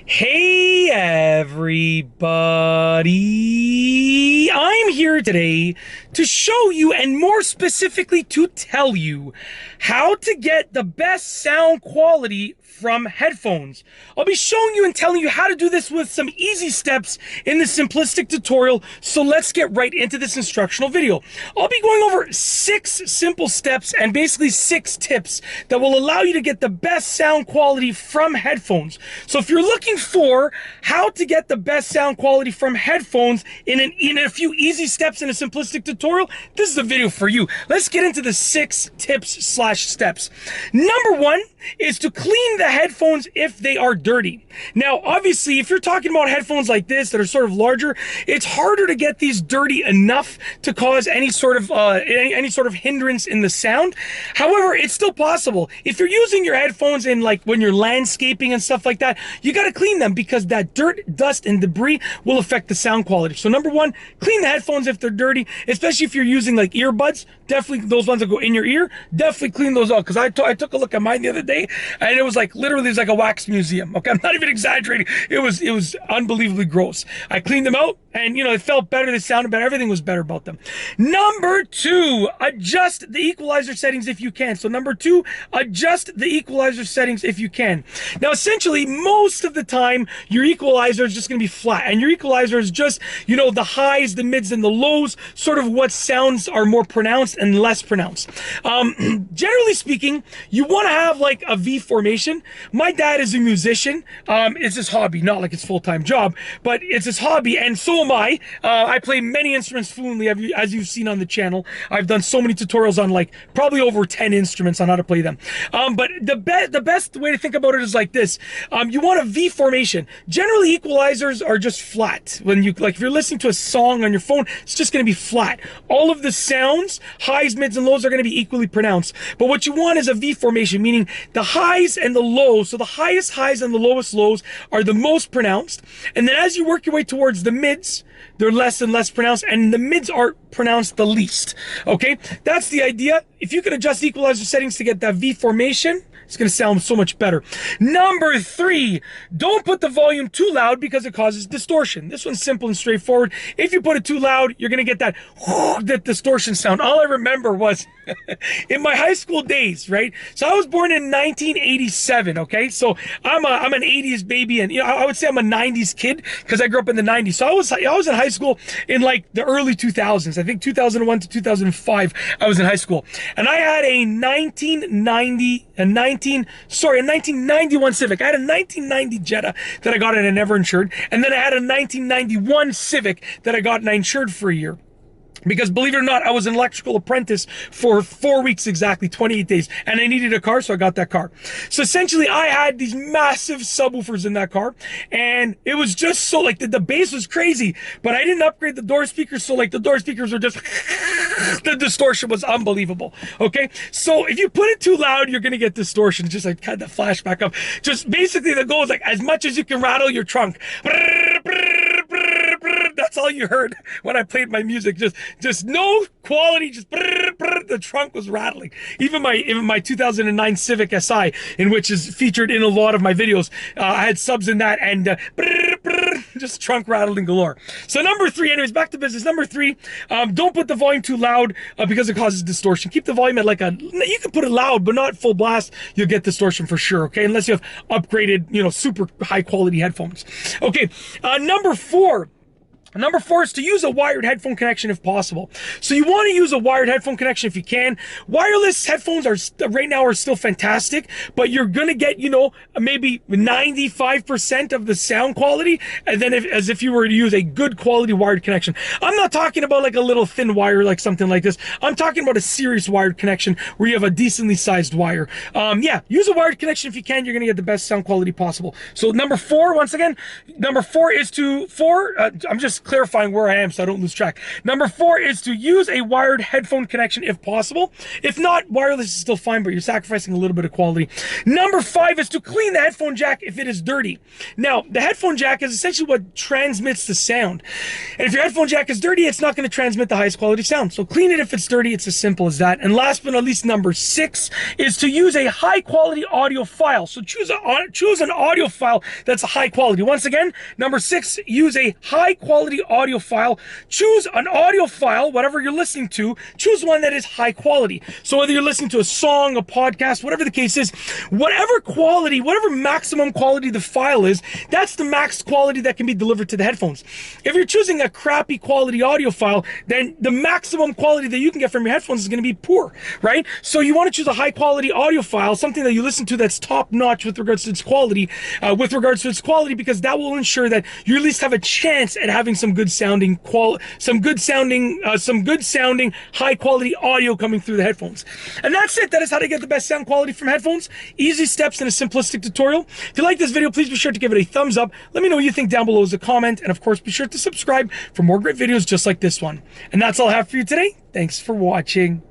Hey everybody! I'm here today to show you, and more specifically to tell you, how to get the best sound quality from headphones. I'll be showing you and telling you how to do this with some easy steps in this simplistic tutorial, so let's get right into this instructional video. I'll be going over 6 simple steps and basically 6 tips that will allow you to get the best sound quality from headphones. So if you're looking for how to get the best sound quality from headphones in a few easy steps in a simplistic tutorial, this is the video for you. Let's get into the 6 tips/steps. Number 1 is to clean the headphones if they are dirty. Now, obviously, if you're talking about headphones like this that are sort of larger, it's harder to get these dirty enough to cause any sort of hindrance in the sound. However, it's still possible. If you're using your headphones in like when you're landscaping and stuff like that, you got to clean them because that dirt, dust, and debris will affect the sound quality. So number 1, clean the headphones if they're dirty, especially if you're using like earbuds. Definitely those ones that go in your ear, definitely clean those out, because I took a look at mine the other day and it was like literally like a wax museum. Okay, I'm not even exaggerating. It was unbelievably gross. I cleaned them out and it felt better, they sounded better, everything was better about them. Number 2, adjust the equalizer settings if you can. So number 2, adjust the equalizer settings if you can. Now essentially most of the time your equalizer is just going to be flat, and your equalizer is just the highs, the mids, and the lows, sort of what sounds are more pronounced and less pronounced. Generally speaking, you want to have like a V formation. My dad is a musician. It's his hobby, not like his full-time job, but it's his hobby, and so am I. I play many instruments fluently, as you've seen on the channel. I've done so many tutorials on like probably over 10 instruments on how to play them. But the best way to think about it is like this. You want a V formation. Generally, equalizers are just flat. If you're listening to a song on your phone, it's just going to be flat. All of the sounds, highs, mids, and lows, are going to be equally pronounced. But what you want is a V formation, meaning the highs and the lows. So the highest highs and the lowest lows are the most pronounced. And then as you work your way towards the mids, they're less and less pronounced, and the mids are pronounced the least. Okay, that's the idea. If you can adjust equalizer settings to get that V formation, it's going to sound so much better. Number 3, don't put the volume too loud because it causes distortion. This one's simple and straightforward. If you put it too loud, you're going to get that distortion sound. All I remember was in my high school days, right? So I was born in 1987, okay? So I'm an 80s baby, and I would say I'm a 90s kid because I grew up in the 90s. So I was in high school in like the early 2000s. I think 2001 to 2005 I was in high school. And I had a 1991 Civic. I had a 1990 Jetta that I got and I never insured. And then I had a 1991 Civic that I got and I insured for a year. Because believe it or not, I was an electrical apprentice for 4 weeks exactly, 28 days, and I needed a car, so I got that car. So essentially, I had these massive subwoofers in that car, and it was just so, like, the bass was crazy, but I didn't upgrade the door speakers, so, like, the door speakers were just, the distortion was unbelievable, okay? So if you put it too loud, you're gonna get distortion, just like, had the flashback of, just basically the goal is, like, as much as you can rattle your trunk. That's all you heard when I played my music. Just no quality, just the trunk was rattling. Even my 2009 Civic Si, in which is featured in a lot of my videos, I had subs in that, and just trunk rattling galore. So number 3, anyways, back to business. Number 3, don't put the volume too loud because it causes distortion. Keep the volume at like you can put it loud, but not full blast. You'll get distortion for sure, okay? Unless you have upgraded, super high quality headphones. Okay, number 4. Number 4 is to use a wired headphone connection if possible. So you want to use a wired headphone connection if you can. Wireless headphones right now are still fantastic, but you're going to get, maybe 95% of the sound quality, and then as if you were to use a good quality wired connection. I'm not talking about like a little thin wire, like something like this. I'm talking about a serious wired connection where you have a decently sized wire. Yeah, use a wired connection if you can. You're going to get the best sound quality possible. So number 4, once again, number 4 is I'm just clarifying where I am so I don't lose track. Number 4 is to use a wired headphone connection if possible. If not, wireless is still fine, but you're sacrificing a little bit of quality. Number 5 is to clean the headphone jack if it is dirty. Now, the headphone jack is essentially what transmits the sound. And if your headphone jack is dirty, it's not going to transmit the highest quality sound. So clean it if it's dirty. It's as simple as that. And last but not least, number 6 is to use a high quality audio file. So choose an audio file that's a high quality. Once again, number 6, use a high quality audio file. Choose an audio file, whatever you're listening to, choose one that is high quality. So whether you're listening to a song, a podcast, whatever the case is, whatever quality, whatever maximum quality the file is, that's the max quality that can be delivered to the headphones. If you're choosing a crappy quality audio file, then the maximum quality that you can get from your headphones is going to be poor, right? So you want to choose a high quality audio file, something that you listen to that's top notch with regards to its quality, because that will ensure that you at least have a chance at having some good sounding high quality audio coming through the headphones. And that's it. That is how to get the best sound quality from headphones. Easy steps in a simplistic tutorial. If you like this video, please be sure to give it a thumbs up. Let me know what you think down below as a comment. And of course, be sure to subscribe for more great videos just like this one. And that's all I have for you today. Thanks for watching.